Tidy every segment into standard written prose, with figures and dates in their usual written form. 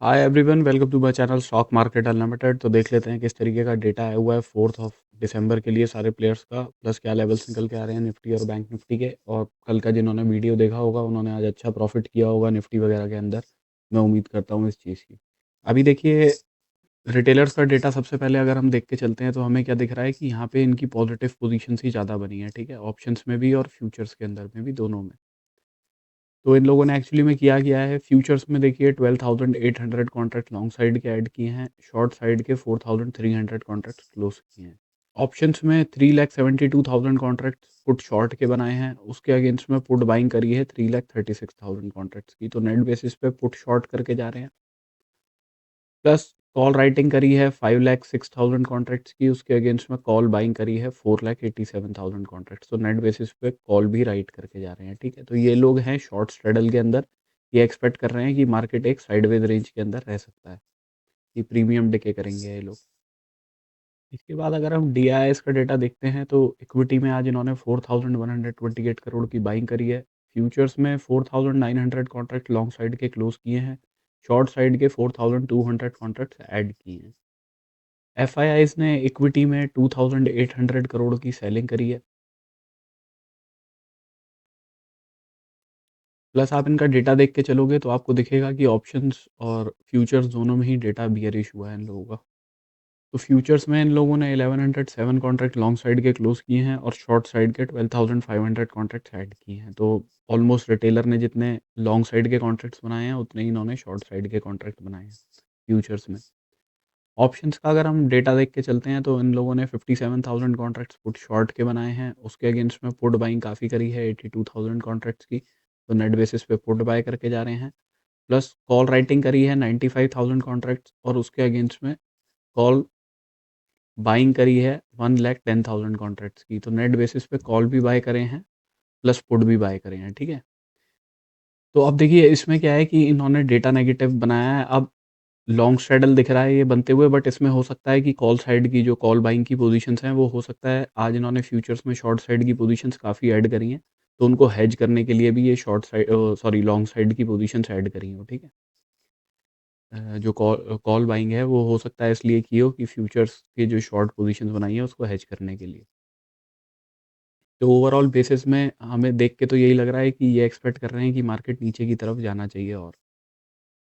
Hi everyone, welcome to my channel stock market unlimited. तो देख लेते हैं किस तरीके का डेटा आया हुआ है 4 दिसंबर के लिए सारे प्लेयर्स का, प्लस क्या लेवल्स निकल के आ रहे हैं निफ्टी और बैंक निफ्टी के। और कल का जिन्होंने वीडियो देखा होगा उन्होंने आज अच्छा प्रॉफिट किया होगा निफ्टी वगैरह के अंदर। मैं उम्मीद करता हूँ इस चीज़ की। अभी देखिए, रिटेलर्स का डेटा सबसे पहले अगर हम देख के चलते हैं तो हमें क्या दिख रहा है कि यहाँ पे इनकी पॉजिटिव पोजीशंस ही ज़्यादा बनी है। ठीक है, ऑप्शंस में भी और फ्यूचर्स के अंदर में भी, दोनों में। तो इन लोगों ने एक्चुअली में किया गया है, फ्यूचर्स में देखिए 12,800 कॉन्ट्रैक्ट लॉन्ग साइड के ऐड किए हैं, शॉर्ट साइड के 4,300 कॉन्ट्रैक्ट क्लोज किए हैं। ऑप्शंस में 3,72,000 कॉन्ट्रैक्ट पुट शॉर्ट के बनाए हैं, उसके अगेंस्ट में पुट बाइंग करी है 3,36,000 कॉन्ट्रैक्ट्स की। तो नेट बेसिस पे पुट शॉर्ट करके जा रहे हैं। प्लस कॉल राइटिंग करी है 5,06,000 कॉन्ट्रैक्ट्स की, उसके अगेंस्ट में कॉल बाइंग करी है 4,87,000 कॉन्ट्रैक्ट्स। तो नेट बेसिस पे कॉल भी राइट करके जा रहे हैं। ठीक है, तो ये लोग हैं शॉर्ट स्ट्रेडल के अंदर। ये एक्सपेक्ट कर रहे हैं कि मार्केट एक साइडवेज रेंज के अंदर रह सकता है, कि प्रीमियम डिके करेंगे ये लोग। इसके बाद अगर हम डी का डेटा देखते हैं तो इक्विटी में आज इन्होंने 4,128 करोड़ की बाइंग करी है। फ्यूचर्स में 4,900 कॉन्ट्रैक्ट लॉन्ग साइड के क्लोज किए हैं, शॉर्ट साइड के 4,200 कॉन्ट्रैक्ट्स ऐड किए हैं। एफआईआईज़ ने इक्विटी में 2,800 करोड़ की सेलिंग करी है। प्लस आप इनका डेटा देख के चलोगे तो आपको दिखेगा कि ऑप्शंस और फ्यूचर्स दोनों में ही डेटा बियरिश हुआ है इन लोगों का। तो फ्यूचर्स में इन लोगों ने 1107 कॉन्ट्रैक्ट लॉन्ग साइड के क्लोज किए हैं और शॉर्ट साइड के 12,500 कॉन्ट्रैक्ट्स ऐड किए हैं। तो ऑलमोस्ट रिटेलर ने जितने लॉन्ग साइड के कॉन्ट्रैक्ट्स बनाए हैं उतने ही इन्होंने शॉर्ट साइड के कॉन्ट्रैक्ट बनाए हैं फ्यूचर्स में। ऑप्शंस का अगर हम डेटा देख के चलते हैं तो इन लोगों ने 57,000 कॉन्ट्रैक्ट्स पुट शॉर्ट के बनाए हैं, उसके अगेंस्ट में पुट बाइंग काफ़ी करी है 82,000 कॉन्ट्रैक्ट्स की। तो नेट बेसिस पे पुट बाय करके जा रहे हैं। प्लस कॉल राइटिंग करी है 95,000 कॉन्ट्रैक्ट्स और उसके अगेंस्ट में कॉल बाइंग करी है 1,10,000 कॉन्ट्रैक्ट्स की। तो नेट बेसिस पे कॉल भी बाय करे हैं, प्लस पुट भी बाय करे हैं। ठीक है, तो अब देखिए इसमें क्या है कि इन्होंने डेटा नेगेटिव बनाया है। अब लॉन्ग स्ट्रैडल दिख रहा है ये बनते हुए, बट इसमें हो सकता है कि कॉल साइड की जो कॉल बाइंग की पोजीशंस हैं वो हो सकता है आज इन्होंने फ्यूचर्स में शॉर्ट साइड की पोजीशंस काफ़ी ऐड करी हैं, तो उनको हेज करने के लिए भी ये short side sorry long side की पोजीशंस ऐड करी हो। ठीक है, जो कॉल बाइंग है वो हो सकता है इसलिए की हो कि फ्यूचर्स की जो शॉर्ट पोजीशंस बनाई है उसको हेज करने के लिए। तो ओवरऑल बेसिस में हमें देख के तो यही लग रहा है कि ये एक्सपेक्ट कर रहे हैं कि मार्केट नीचे की तरफ जाना चाहिए। और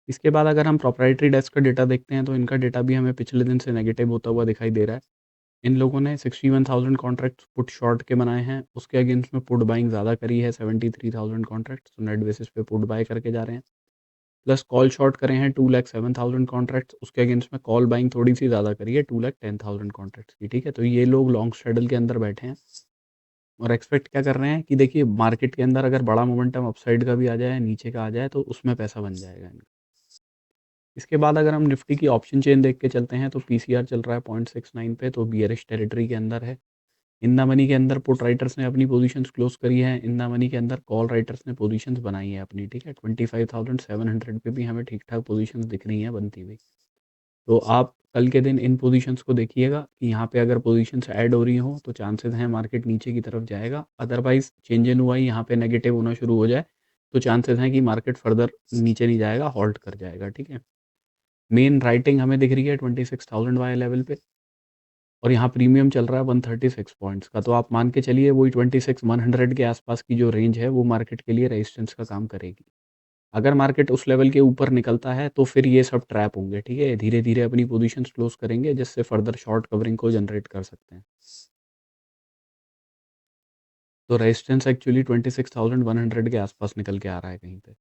इसके बाद अगर हम प्रोप्राइटरी डेस्क का डेटा देखते हैं तो इनका डेटा भी हमें पिछले दिन से नेगेटिव होता हुआ दिखाई दे रहा है। इन लोगों ने 61,000 कॉन्ट्रैक्ट्स पुट शॉर्ट के बनाए हैं, उसके अगेंस्ट में पुट बाइंग ज़्यादा करी है 73,000 कॉन्ट्रैक्ट्स। तो नेट बेसिस पे पुट बाय करके जा रहे हैं। प्लस कॉल शॉर्ट करे हैं 2,07,000 कॉन्ट्रैक्ट्स, उसके अगेंस्ट में कॉल बाइंग थोड़ी सी ज़्यादा करी है 2,10,000 कॉन्ट्रैक्ट्स की। ठीक है, तो ये लोग लॉन्ग स्ट्रेडल के अंदर बैठे हैं और एक्सपेक्ट क्या कर रहे हैं कि देखिए मार्केट के अंदर अगर बड़ा मोमेंटम अपसाइड का भी आ जाए, नीचे का आ जाए, तो उसमें पैसा बन जाएगा इनका। इसके बाद अगर हम निफ्टी की ऑप्शन चेन देख के चलते हैं तो पीसीआर चल रहा है 0.69 पे, तो बियरिश टेरिटरी के अंदर है। इन द मनी के अंदर पुट राइटर्स ने अपनी पोजीशंस क्लोज करी है, इन द मनी के अंदर कॉल राइटर्स ने पोजीशंस बनाई है अपनी। ठीक है, 25,700 पे भी हमें ठीक ठाक पोजीशंस दिख रही हैं बनती हुई। तो आप कल के दिन इन पोजीशंस को देखिएगा कि यहाँ पे अगर पोजीशंस ऐड हो रही हो तो चांसेस हैं मार्केट नीचे की तरफ जाएगा। अदरवाइज चेंज इन हुआ ही यहाँ पे नेगेटिव होना शुरू हो जाए तो चांसेस हैं कि मार्केट फर्दर नीचे नहीं जाएगा, हॉल्ट कर जाएगा। ठीक है, मेन राइटिंग हमें दिख रही है 26,000 वाई लेवल पे और यहाँ प्रीमियम चल रहा है 136 पॉइंट्स का। तो आप मान के चलिए वही 26,100 के आसपास की जो रेंज है वो मार्केट के लिए रेजिस्टेंस का काम करेगी। अगर मार्केट उस लेवल के ऊपर निकलता है तो फिर ये सब ट्रैप होंगे। ठीक है, धीरे धीरे अपनी पोजीशंस क्लोज करेंगे जिससे फर्दर शॉर्ट कवरिंग को जनरेट कर सकते हैं। तो रेजिस्टेंस एक्चुअली 26,100 के आसपास निकल के आ रहा है कहीं पे।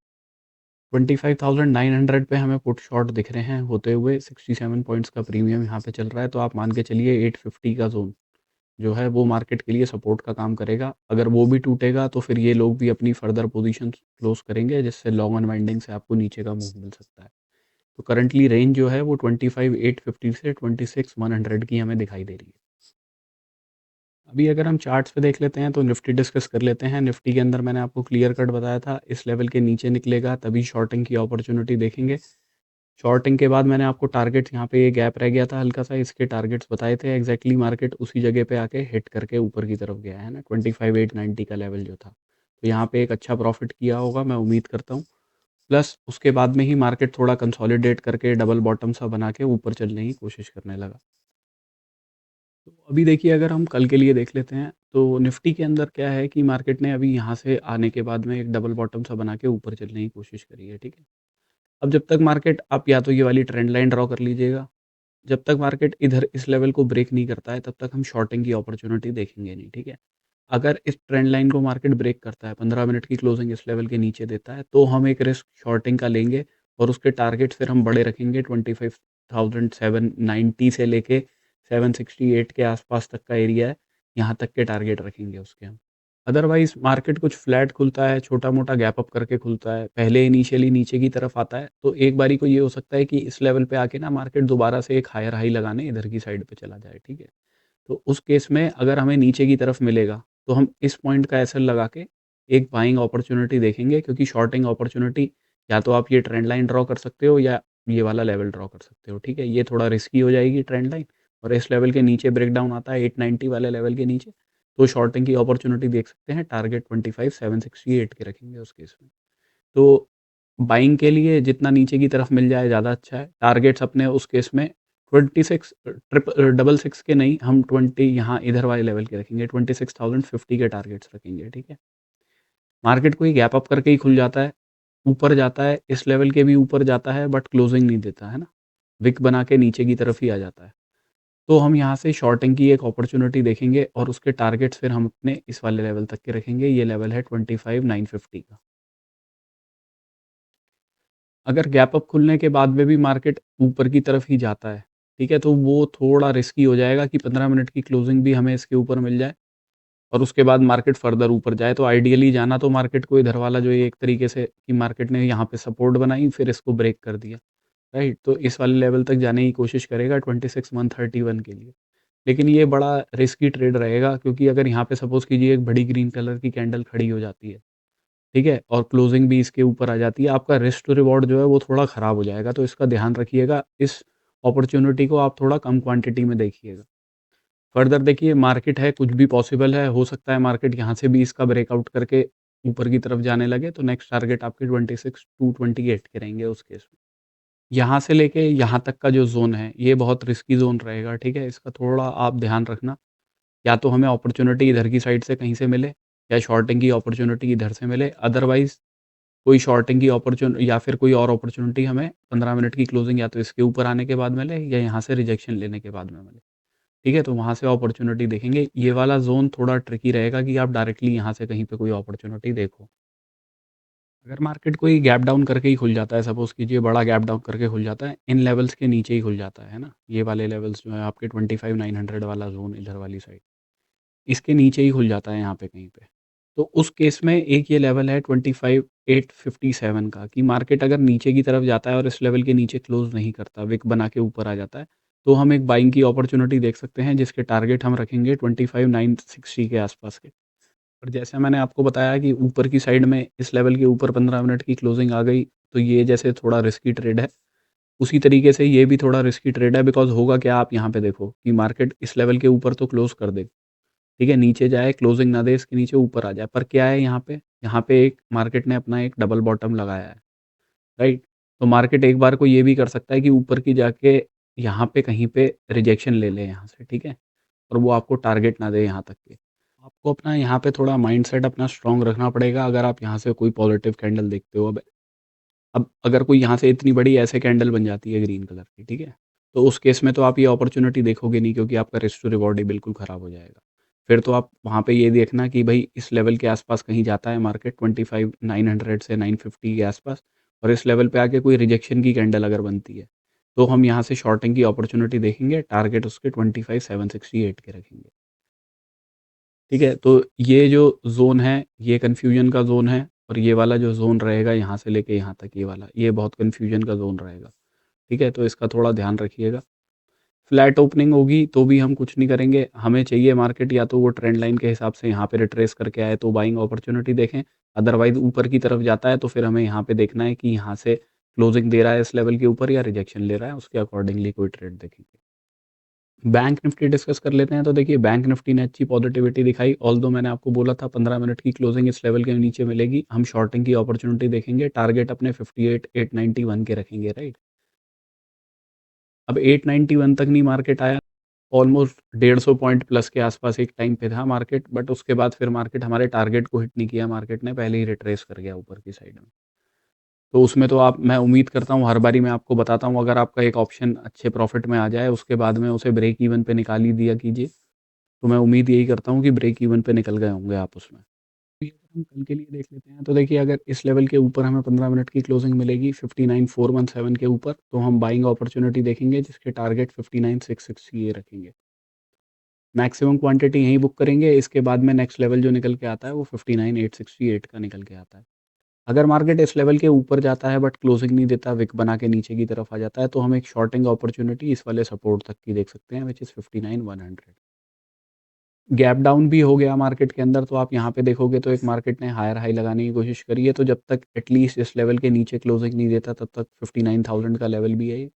25,900 पे हमें पुट शॉर्ट दिख रहे हैं होते हुए, 67 पॉइंट्स का प्रीमियम यहाँ पे चल रहा है। तो आप मान के चलिए 850 का जोन जो है वो मार्केट के लिए सपोर्ट का काम करेगा। अगर वो भी टूटेगा तो फिर ये लोग भी अपनी फर्दर पोजीशंस क्लोज करेंगे जिससे लॉन्ग अनवाइंडिंग से आपको नीचे का मूव मिल सकता है। तो करंटली रेंज जो है वो 25,850 से 26,100 की हमें दिखाई दे रही है। अभी अगर हम चार्ट्स पे देख लेते हैं तो निफ्टी डिस्कस कर लेते हैं। निफ्टी के अंदर मैंने आपको क्लियर कट बताया था, इस लेवल के नीचे निकलेगा तभी शॉर्टिंग की अपॉर्चुनिटी देखेंगे। शॉर्टिंग के बाद मैंने आपको टारगेट्स, यहाँ पे ये गैप रह गया था हल्का सा, इसके टारगेट्स बताए थे। एग्जैक्टली मार्केट उसी जगह पे आके हिट करके ऊपर की तरफ गया है ना, 25,890 का लेवल जो था। तो यहाँ पे एक अच्छा प्रॉफिट किया होगा मैं उम्मीद करता हूँ। प्लस उसके बाद में ही मार्केट थोड़ा कंसोलिडेट करके डबल बॉटम सा बना के ऊपर चलने की कोशिश करने लगा। तो अभी देखिए अगर हम कल के लिए देख लेते हैं, तो निफ्टी के अंदर क्या है कि मार्केट ने अभी यहाँ से आने के बाद में एक डबल बॉटम सा बना के ऊपर चलने की कोशिश करी है, ठीक है? अब जब तक मार्केट आप या तो ये वाली ट्रेंड लाइन ड्रॉ कर लीजिएगा, जब तक मार्केट इधर इस लेवल को ब्रेक नहीं करता है, तब तक हम शॉर्टिंग की अपॉर्च्युनिटी देखेंगे नहीं, ठीक है? अगर इस ट्रेंड लाइन को मार्केट ब्रेक करता है, 15 मिनट की क्लोजिंग इस लेवल के नीचे देता है, तो हम एक रिस्क शॉर्टिंग का लेंगे और उसके टारगेट फिर हम बड़े रखेंगे 25,790 से लेके 768 के आसपास तक का एरिया है, यहाँ तक के टारगेट रखेंगे उसके हम। अदरवाइज़ मार्केट कुछ फ्लैट खुलता है, छोटा-मोटा गैप अप करके खुलता है, पहले इनिशियली नीचे की तरफ आता है, तो एक बारी को ये हो सकता है कि इस लेवल पे आके ना मार्केट दोबारा से एक हायर हाई लगाने इधर की साइड पे चला जाए, ठीक है? तो उस केस में अगर हमें नीचे की तरफ मिलेगा, तो हम इस पॉइंट का एसएल लगा के एक बाइंग अपॉर्च्युनिटी देखेंगे, क्योंकि शॉर्टिंग अपॉर्च्युनिटी या तो आप ये ट्रेंड लाइन ड्रॉ कर सकते हो या ये वाला लेवल ड्रॉ कर सकते हो, ठीक है? ये थोड़ा रिस्की हो जाएगी ट्रेंड लाइन, और इस लेवल के नीचे ब्रेकडाउन आता है 890 वाले लेवल के नीचे, तो शॉर्टिंग की अपॉर्च्युनिटी देख सकते हैं, टारगेट 25,768 के रखेंगे उस केस में। तो बाइंग के लिए जितना नीचे की तरफ मिल जाए ज़्यादा अच्छा है। टारगेट्स अपने उस केस में 26 डबल 6 के नहीं, हम 20 यहाँ इधर वाले लेवल के रखेंगे, 26,050 के टारगेट्स रखेंगे, ठीक है? मार्केट कोई गैप अप करके ही खुल जाता है, ऊपर जाता है, इस लेवल के भी ऊपर जाता है बट क्लोजिंग नहीं देता, है ना? विक बना के नीचे की तरफ ही आ जाता है। तो हम यहाँ से शॉर्टिंग की एक अपॉर्च्युनिटी देखेंगे और उसके टारगेट्स फिर हम अपने इस वाले लेवल तक के रखेंगे, ये लेवल है 25,950 का। अगर गैप अप खुलने के बाद में भी मार्केट ऊपर की तरफ ही जाता है, ठीक है? तो वो थोड़ा रिस्की हो जाएगा कि 15 मिनट की क्लोजिंग भी हमें इसके ऊपर मिल जाए और उसके बाद मार्केट फर्दर ऊपर जाए। तो आइडियली जाना तो मार्केट को इधर वाला जो ये एक तरीके से कि मार्केट ने यहाँ पे सपोर्ट बनाई, फिर इसको ब्रेक कर दिया, राइट? तो इस वाले लेवल तक जाने की कोशिश करेगा 26,131 के लिए। लेकिन ये बड़ा रिस्की ट्रेड रहेगा, क्योंकि अगर यहाँ पे सपोज़ कीजिए एक बड़ी ग्रीन कलर की कैंडल खड़ी हो जाती है, ठीक है? और क्लोजिंग भी इसके ऊपर आ जाती है, आपका रिस्क टू रिवॉर्ड जो है वो थोड़ा ख़राब हो जाएगा, तो इसका ध्यान रखिएगा। इस अपॉर्च्युनिटी को आप थोड़ा कम क्वांटिटी में देखिएगा। फर्दर देखिए मार्केट है, कुछ भी पॉसिबल है, हो सकता है मार्केट यहाँ से भी इसका ब्रेकआउट करके ऊपर की तरफ जाने लगे, तो नेक्स्ट टारगेट आपके 26 टू 28 के रहेंगे उस केस में। यहाँ से लेके यहाँ तक का जो ज़ोन है, ये बहुत रिस्की ज़ोन रहेगा, ठीक है? इसका थोड़ा आप ध्यान रखना। या तो हमें अपॉर्च्युनिटी इधर की साइड से कहीं से मिले या शॉर्टिंग की अपॉर्च्युनिटी इधर से मिले, अदरवाइज़ कोई शॉर्टिंग की या फिर कोई और अपॉर्च्युनिटी हमें 15 मिनट की क्लोजिंग या तो इसके ऊपर आने के बाद मिले या यहाँ से रिजेक्शन लेने के बाद में मिले, ठीक है? तो वहाँ से अपॉर्च्युनिटी देखेंगे। ये वाला ज़ोन थोड़ा ट्रिकी रहेगा कि आप डायरेक्टली यहाँ से कहीं पे कोई अपॉर्च्युनिटी देखो। अगर मार्केट कोई गैप डाउन करके ही खुल जाता है, सपोज़ कीजिए बड़ा गैप डाउन करके खुल जाता है, इन लेवल्स के नीचे ही खुल जाता है ना? ये वाले लेवल्स जो है आपके 25,900 वाला ज़ोन इधर वाली साइड। इसके नीचे ही खुल जाता है यहाँ पे कहीं पे। तो उस केस में एक ये लेवल है 25,857 का, कि मार्केट अगर नीचे की तरफ जाता है और इस लेवल के नीचे क्लोज़ नहीं करता, विक बना के ऊपर आ जाता है, तो हम एक बाइंग की अपॉर्च्युनिटी देख सकते हैं, जिसके टारगेट हम रखेंगे 25,960 के आसपास के। और जैसे मैंने आपको बताया कि ऊपर की साइड में इस लेवल के ऊपर 15 मिनट की क्लोज़िंग आ गई, तो ये जैसे थोड़ा रिस्की ट्रेड है, उसी तरीके से ये भी थोड़ा रिस्की ट्रेड है, बिकॉज़ होगा क्या, आप यहाँ पे देखो कि मार्केट इस लेवल के ऊपर तो क्लोज़ कर दे, ठीक है? नीचे जाए, क्लोज़िंग ना दे, इसके नीचे ऊपर आ जाए। पर क्या है यहाँ पे? यहाँ पे एक मार्केट ने अपना एक डबल बॉटम लगाया है, राइट? तो मार्केट एक बार को ये भी कर सकता है कि ऊपर की जाके यहाँ पे कहीं पे रिजेक्शन ले ले यहाँ से, ठीक है? और वो आपको टारगेट ना दे यहाँ तक के। आपको अपना यहाँ पे थोड़ा माइंडसेट अपना स्ट्रॉन्ग रखना पड़ेगा, अगर आप यहाँ से कोई पॉज़िटिव कैंडल देखते हो। अब अगर कोई यहाँ से इतनी बड़ी ऐसे कैंडल बन जाती है ग्रीन कलर की, ठीक है? तो उस केस में तो आप ये अपॉर्च्युनिटी देखोगे नहीं, क्योंकि आपका रिस्क टू रिवॉर्ड ही बिल्कुल ख़राब हो जाएगा। फिर तो आप वहाँ पे ये देखना कि भई इस लेवल के आस-पास कहीं जाता है मार्केट 25,900 से 950 के आस-पास, और इस लेवल पे आके कोई रिजेक्शन की कैंडल अगर बनती है, तो हम यहाँ से शॉर्टिंग की अपॉर्च्युनिटी देखेंगे, टारगेट उसके 25,768 के रखेंगे। ठीक है? तो ये जो ज़ोन है, ये कन्फ्यूज़न का ज़ोन है, और ये वाला जो ज़ोन रहेगा यहाँ से लेके यहाँ तक ये वाला, ये बहुत कन्फ्यूज़न का ज़ोन रहेगा। ठीक है? तो इसका थोड़ा ध्यान रखिएगा। फ्लैट ओपनिंग होगी तो भी हम कुछ नहीं करेंगे, हमें चाहिए मार्केट या तो वो ट्रेंड लाइन के हिसाब से यहाँ पे रिट्रेस करके आए तो बाइंग अपॉर्च्युनिटी देखें, अदरवाइज़ ऊपर की तरफ जाता है तो फिर हमें यहाँ पे देखना है कि यहाँ से क्लोज़िंग दे रहा है इस लेवल के ऊपर या रिजेक्शन ले रहा है, उसके अकॉर्डिंगली कोई ट्रेड देखेंगे। बैंक निफ्टी डिस्कस कर लेते हैं। तो देखिए बैंक निफ्टी ने अच्छी पॉजिटिविटी दिखाई, ऑल्दो मैंने आपको बोला था 15 मिनट की क्लोजिंग इस लेवल के नीचे मिलेगी, हम शॉर्टिंग की अपॉर्चुनिटी देखेंगे, टारगेट अपने 58,891 के रखेंगे, राइट। अब 891 तक नहीं मार्केट आया, ऑलमोस्ट 150 पॉइंट प्लस के आसपास एक टाइम पे था मार्केट, बट उसके बाद फिर मार्केट हमारे टारगेट को हिट नहीं किया, मार्केट ने पहले ही रिट्रेस कर गया ऊपर की साइड में। तो उसमें तो आप मैं उम्मीद करता हूँ हर बारी मैं आपको बताता हूँ, अगर आपका एक ऑप्शन अच्छे प्रॉफिट में आ जाए उसके बाद में उसे ब्रेक इवन पे निकाल ही दिया कीजिए। तो मैं उम्मीद यही करता हूँ कि ब्रेक इवन पे निकल गए होंगे आप उसमें। तो ये अगर हम कल के लिए देख लेते हैं, तो देखिए अगर इस लेवल के ऊपर हमें 15 मिनट की क्लोजिंग मिलेगी 59,417 के ऊपर, तो हम बाइंग अपॉर्चुनिटी देखेंगे जिसके टारगेट 59,660 ये रखेंगे। मैक्सिमम क्वांटिटी यहीं बुक करेंगे, इसके बाद में नेक्स्ट लेवल जो निकल के आता है वो 59,868 का निकल के आता है। अगर मार्केट इस लेवल के ऊपर जाता है बट क्लोजिंग नहीं देता, विक बना के नीचे की तरफ आ जाता है, तो हम एक शॉर्टिंग अपॉर्चुनिटी इस वाले सपोर्ट तक की देख सकते हैं, विच इज़ 59,100। गैप डाउन भी हो गया मार्केट के अंदर, तो आप यहाँ पे देखोगे तो एक मार्केट ने हायर हाई लगाने की कोशिश करी है, तो जब तक एटलीस्ट इस लेवल के नीचे क्लोजिंग नहीं देता तब तक 59,000 का लेवल भी है ये।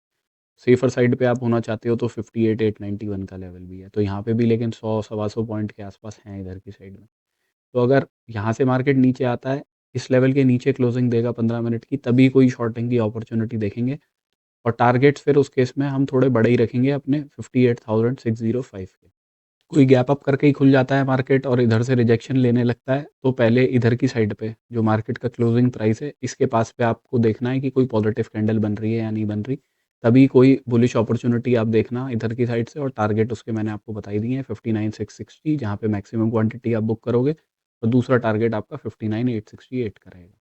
सेफर साइड पे आप होना चाहते हो तो 58,891 का लेवल भी है, तो यहाँ पे भी लेकिन 100 सवा 100 पॉइंट के आसपास हैं इधर की साइड में। तो अगर यहाँ से मार्केट नीचे आता है, इस लेवल के नीचे क्लोजिंग देगा 15 मिनट की, तभी कोई शॉर्टिंग की अपॉर्चुनिटी देखेंगे, और टारगेट्स फिर उस केस में हम थोड़े बड़े ही रखेंगे अपने 58,605 के। कोई गैप अप करके ही खुल जाता है मार्केट और इधर से रिजेक्शन लेने लगता है, तो पहले इधर की साइड पे जो मार्केट का क्लोजिंग प्राइस है, इसके पास पे आपको देखना है कि कोई पॉजिटिव कैंडल बन रही है या नहीं बन रही। तभी कोई बुलिश अपॉर्चुनिटी आप देखना इधर की साइड से, और टारगेट उसके मैंने आपको बताई दिए हैं 59,660, जहाँ पे मैक्सिमम क्वांटिटी आप बुक करोगे, और दूसरा टारगेट आपका 59,868 का रहेगा।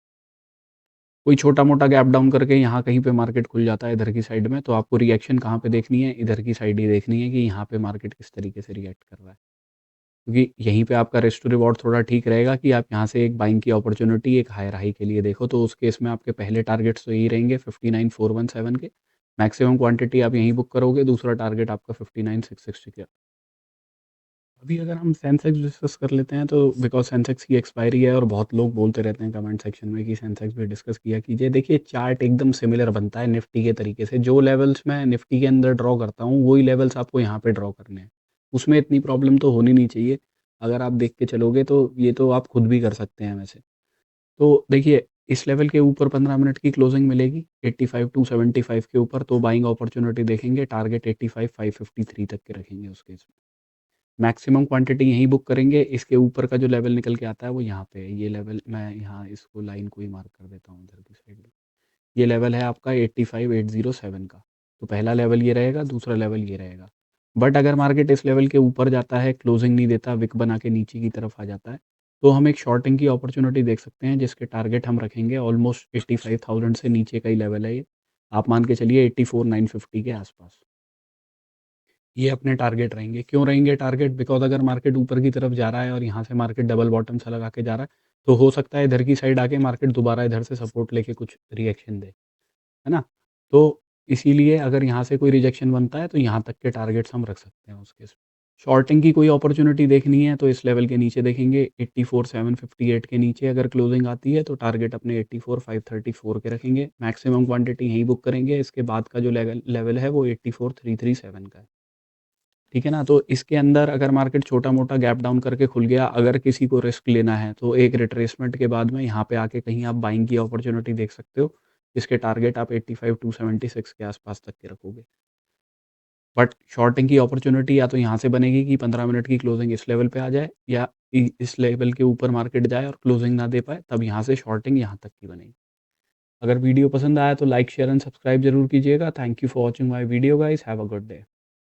कोई छोटा-मोटा गैप डाउन करके यहाँ कहीं पे मार्केट खुल जाता है इधर की साइड में, तो आपको रिएक्शन कहाँ पे देखनी है, इधर की साइड ही देखनी है कि यहाँ पे मार्केट किस तरीके से रिएक्ट कर रहा है। क्योंकि यहीं पे आपका रिस्क टू रिवॉर्ड थोड़ा ठीक रहेगा कि आप यहाँ से एक बाइंग की अपॉर्चुनिटी एक हायर हाई के लिए देखो, तो उस केस में आपके पहले टारगेट्स तो यही रहेंगे 59,417 के। मैक्सिमम क्वांटिटी आप यहीं बुक करोगे, दूसरा टारगेट आपका 59,660 का। अभी अगर हम सेंसेक्स डिस्कस कर लेते हैं, तो बिकॉज़ सेंसेक्स की एक्सपायरी है और बहुत लोग बोलते रहते हैं कमेंट सेक्शन में कि सेंसेक्स भी डिस्कस किया कीजिए। देखिए चार्ट एकदम सिमिलर बनता है निफ्टी के तरीके से, जो लेवल्स मैं निफ्टी के अंदर ड्रॉ करता हूँ, वही लेवल्स आपको यहाँ पे ड्रॉ करने हैं। उसमें इतनी प्रॉब्लम तो होनी नहीं चाहिए। अगर आप देख के चलोगे तो ये तो आप खुद भी कर सकते हैं वैसे। तो देखिए इस लेवल के ऊपर 15 मिनट की क्लोजिंग मिलेगी 85,275 के ऊपर, तो बाइंग अपॉर्चुनिटी देखेंगे, टारगेट 85,553 तक के रखेंगे उस केस में। मैक्सिमम क्वांटिटी यहीं बुक करेंगे, इसके ऊपर का जो लेवल निकल के आता है वो यहाँ पे है। ये लेवल मैं यहाँ इसको लाइन को ही मार्क कर देता हूँ इधर की साइड में। ये लेवल है आपका 85,807 का। तो पहला लेवल ये रहेगा, दूसरा लेवल ये रहेगा। बट अगर मार्केट इस लेवल के ऊपर जाता है, क्लोजिंग नहीं देता, विक बना के नीचे की तरफ आ जाता है, तो हम एक शॉर्टिंग की अपॉर्चुनिटी देख सकते हैं, जिसके टारगेट हम रखेंगे ऑलमोस्ट 85,000 से नीचे का ही लेवल है ये। आप मान के चलिए 84,950 के आसपास। ये अपने टारगेट रहेंगे। क्यों रहेंगे टारगेट? बिकॉज़ अगर मार्केट ऊपर की तरफ जा रहा है और यहाँ से मार्केट डबल बॉटम सा लगा के जा रहा है, तो हो सकता है इधर की साइड आके मार्केट दोबारा इधर से सपोर्ट लेके कुछ रिएक्शन दे, है ना? तो इसीलिए अगर यहाँ से कोई रिजेक्शन बनता है, तो यहाँ तक के टारगेट्स हम रख सकते हैं उस केस में। शॉर्टिंग की कोई अपॉर्च्युनिटी देखनी है, तो इस लेवल के नीचे देखेंगे 84,758 के नीचे अगर क्लोजिंग आती है, तो टारगेट अपने 84,534 के रखेंगे। मैक्सिमम क्वांटिटी यहीं बुक करेंगे, इसके बाद का जो लेवल लेवल है वो 84,337 का है। ठीक है ना? तो इसके अंदर अगर मार्केट छोटा-मोटा गैप डाउन करके खुल गया, अगर किसी को रिस्क लेना है, तो एक रिट्रेसमेंट के बाद में यहाँ पे आके कहीं आप बाइंग की अपॉर्च्युनिटी देख सकते हो, जिसके टारगेट आप 85,276 के आसपास तक के रखोगे। बट शॉर्टिंग की अपॉर्च्युनिटी या तो यहाँ से बनेगी कि 15 मिनट की क्लोजिंग इस लेवल पे आ जाए, या इस लेवल के ऊपर मार्केट जाए और क्लोजिंग ना दे पाए, तब यहाँ से शॉर्टिंग यहाँ तक की बनेगी। अगर वीडियो पसंद आया तो लाइक, शेयर एंड सब्सक्राइब ज़रूर कीजिएगा। Thank you for watching my video guys, have a good day.